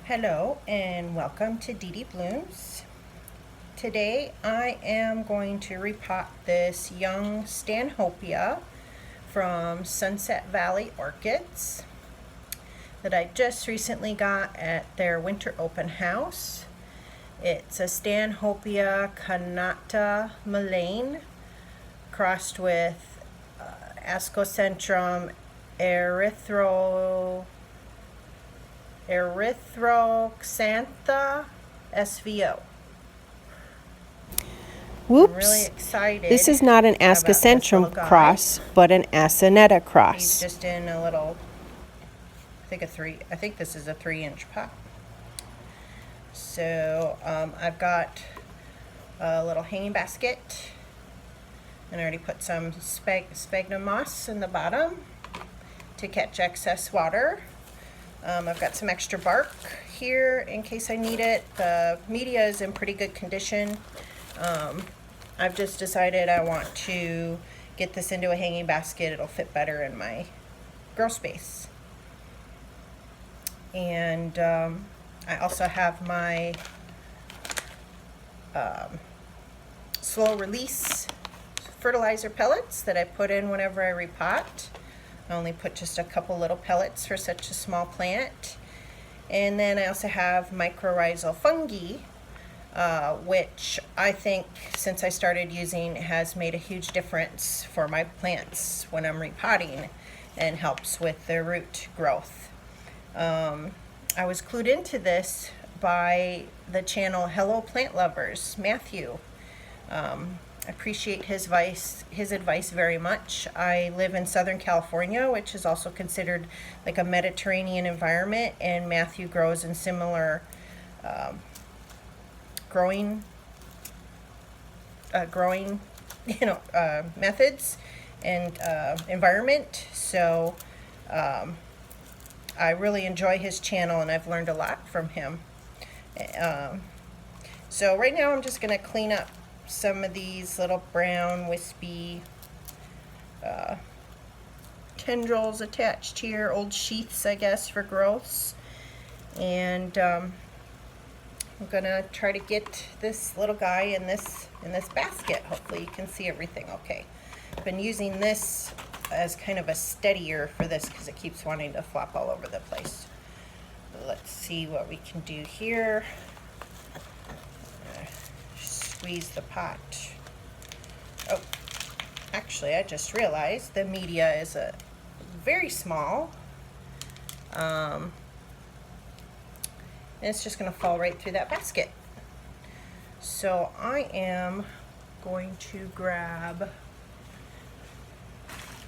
Hello and welcome to Dee Blooms. Today I am going to repot this young Stanhopea from Sunset Valley Orchids that I just recently got at their winter open house. It's a Stanhopea connata Malaine crossed with Ascocentrum erythroxantha SVO. Whoops. I'm really excited. This is not an Ascocentrum cross, but an Acinetta cross. He's just in a little, I think this is a 3-inch pot. So I've got a little hanging basket, and I already put some sphagnum moss in the bottom to catch excess water. I've got some extra bark here in case I need it. The media is in pretty good condition. I've just decided I want to get this into a hanging basket. It'll fit better in my grow space. And I also have my slow release fertilizer pellets that I put in whenever I repot. I only put just a couple little pellets for such a small plant. And then I also have mycorrhizal fungi, which I think since I started using has made a huge difference for my plants when I'm repotting and helps with their root growth. I was clued into this by the channel Hello Plant Lovers, Matthew. I appreciate his advice very much. I live in Southern California, which is also considered like a Mediterranean environment, and Matthew grows in similar growing methods and environment. So I really enjoy his channel, and I've learned a lot from him. So right now I'm just going to clean up some of these little brown wispy tendrils attached here, old sheaths I guess for growths, and I'm gonna try to get this little guy in this basket. Hopefully you can see everything okay. I've been using this as kind of a steadier for this because it keeps wanting to flop all over the place. Let's see what we can do here. Squeeze the pot. Oh, actually I just realized the media is a very small, and it's just going to fall right through that basket. So I am going to grab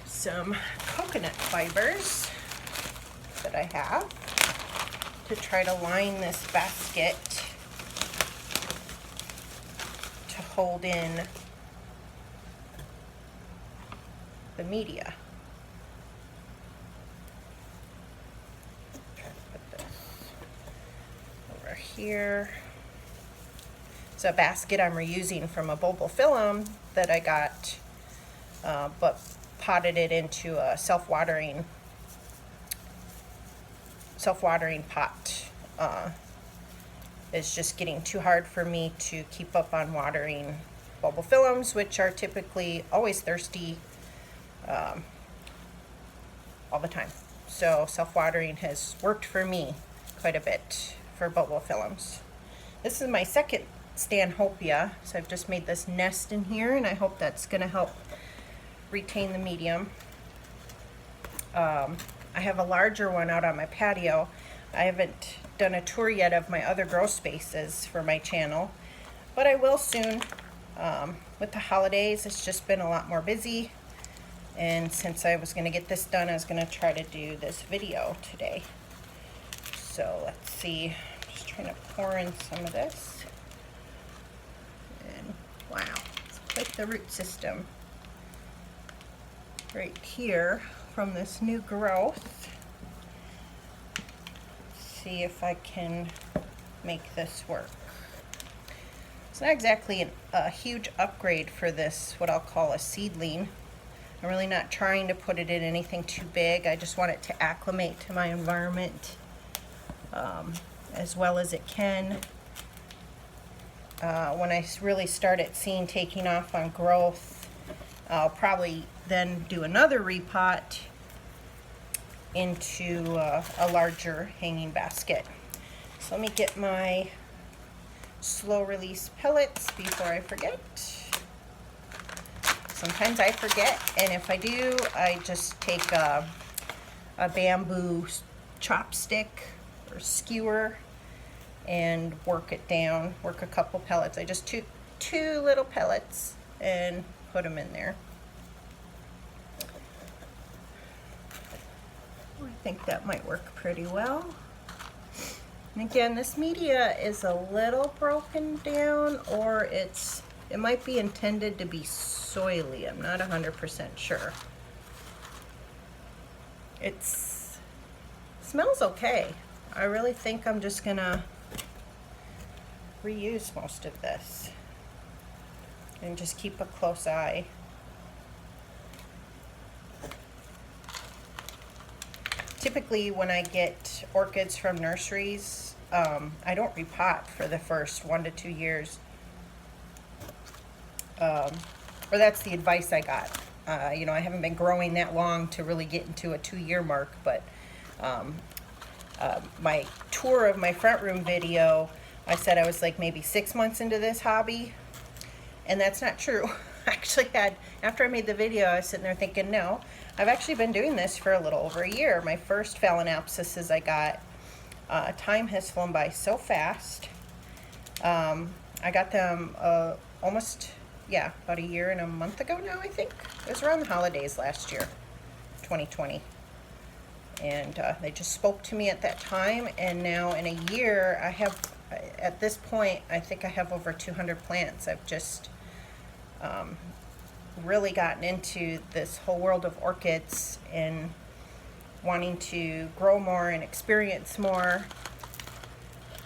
some coconut fibers that I have to try to line this basket to hold in the media. Put this over here. It's a basket I'm reusing from a bulbophyllum that I got, but potted it into a self-watering pot. It's just getting too hard for me to keep up on watering bulbophyllums, which are typically always thirsty all the time. So self-watering has worked for me quite a bit for bulbophyllums. This is my second Stanhopea, so I've just made this nest in here, and I hope that's going to help retain the medium. I have a larger one out on my patio. I haven't done a tour yet of my other grow spaces for my channel, but I will soon. With the holidays, it's just been a lot more busy, and since I was going to get this done, I was going to try to do this video today. So let's see, I'm just trying to pour in some of this, and wow, it's quite the root system right here from this new growth. Let's see if I can make this work. It's not exactly a huge upgrade for this, what I'll call a seedling. I'm really not trying to put it in anything too big. I just want it to acclimate to my environment as well as it can. When I really start it seeing taking off on growth, I'll probably then do another repot into a larger hanging basket. So let me get my slow release pellets before I forget. Sometimes I forget, and if I do, I just take a bamboo chopstick or skewer and work it down, work a couple pellets. I just took two little pellets and put them in there. I think that might work pretty well. And again, this media is a little broken down, or it might be intended to be soily. I'm not 100% sure. It smells okay. I really think I'm just gonna reuse most of this and just keep a close eye. Typically when I get orchids from nurseries, I don't repot for the first 1 to 2 years. Or that's the advice I got. You know, I haven't been growing that long to really get into a 2-year mark, but my tour of my front room video, I said I was like maybe 6 months into this hobby, and that's not true. I actually after I made the video, I was sitting there thinking, no, I've actually been doing this for a little over a year. My first phalaenopsises I got, time has flown by so fast. I got them almost, yeah, about a year and a month ago now, I think. It was around the holidays last year, 2020. And they just spoke to me at that time, and now in a year, I have, at this point, I think I have over 200 plants. I've just really gotten into this whole world of orchids and wanting to grow more and experience more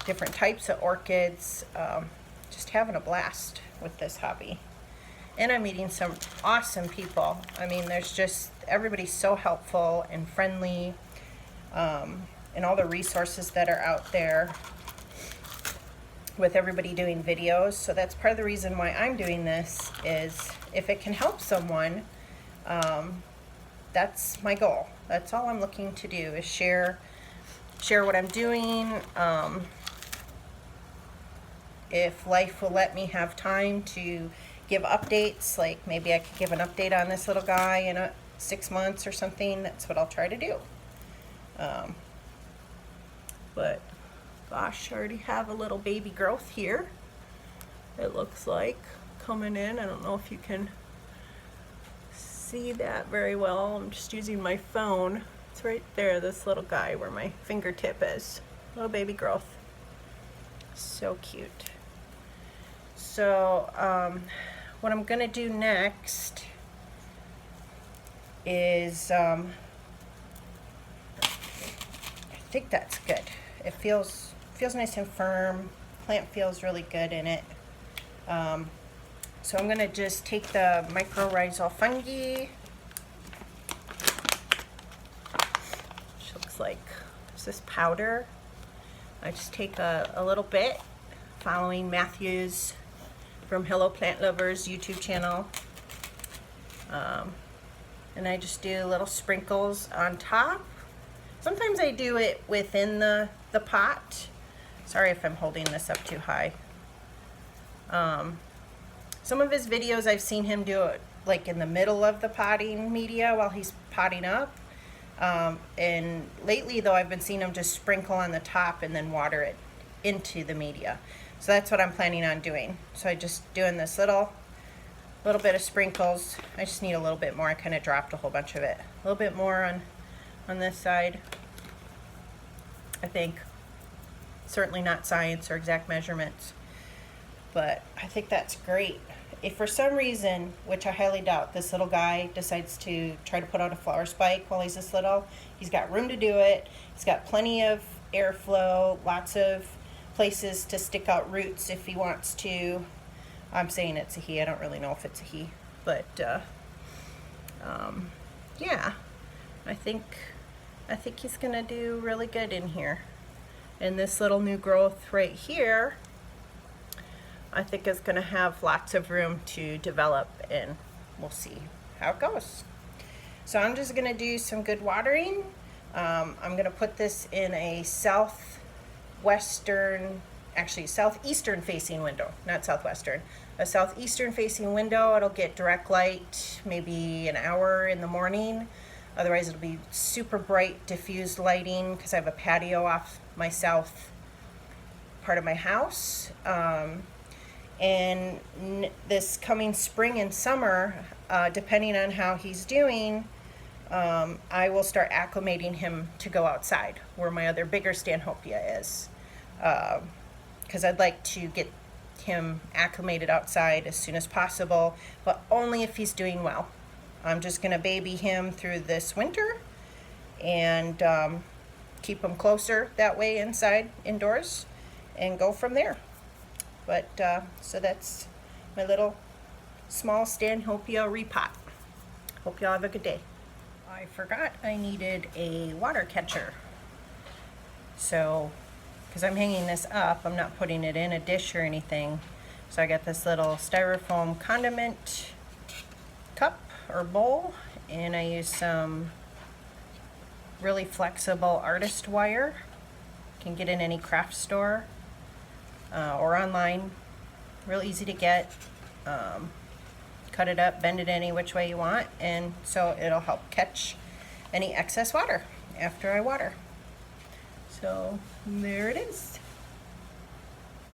different types of orchids. Just having a blast with this hobby. And I'm meeting some awesome people. I mean, there's just, everybody's so helpful and friendly, and all the resources that are out there with everybody doing videos. So that's part of the reason why I'm doing this, is if it can help someone, that's my goal. That's all I'm looking to do, is share what I'm doing. If life will let me have time to give updates, like maybe I could give an update on this little guy in 6 months or something, that's what I'll try to do. But gosh, I already have a little baby growth here, it looks like, coming in. I don't know if you can see that very well. I'm just using my phone. It's right there, this little guy where my fingertip is. Little baby growth. So cute. So what I'm gonna do next is I think that's good. It feels nice and firm. Plant feels really good in it. So I'm gonna just take the mycorrhizal fungi, which looks like this powder. I just take a little bit, following Matthew's from Hello Plant Lovers YouTube channel. And I just do little sprinkles on top. Sometimes I do it within the pot. Sorry if I'm holding this up too high. Some of his videos I've seen him do it like in the middle of the potting media while he's potting up. And lately though, I've been seeing him just sprinkle on the top and then water it into the media. So that's what I'm planning on doing. So I just doing this little bit of sprinkles. I just need a little bit more. I kind of dropped a whole bunch of it. A little bit more on this side, I think. Certainly not science or exact measurements, but I think that's great. If for some reason, which I highly doubt, this little guy decides to try to put out a flower spike while he's this little, he's got room to do it. He's got plenty of airflow, lots of places to stick out roots if he wants to. I'm saying it's a he. I don't really know if it's a he, but yeah, I think he's gonna do really good in here. And this little new growth right here, I think is going to have lots of room to develop, and we'll see how it goes. So I'm just going to do some good watering. I'm going to put this in a southeastern facing window, not southwestern. A southeastern facing window. It'll get direct light maybe an hour in the morning. Otherwise it'll be super bright diffused lighting because I have a patio off my south part of my house. And this coming spring and summer, depending on how he's doing, I will start acclimating him to go outside where my other bigger Stanhopea is. Because I'd like to get him acclimated outside as soon as possible, but only if he's doing well. I'm just going to baby him through this winter and keep him closer that way indoors, and go from there. But so that's my little small Stanhopea repot. Hope y'all have a good day. I forgot I needed a water catcher. So, because I'm hanging this up, I'm not putting it in a dish or anything. So I got this little styrofoam condiment cup or bowl, and I use some really flexible artist wire. You can get in any craft store or online. Real easy to get. Cut it up, bend it any which way you want, and so it'll help catch any excess water after I water. So there it is.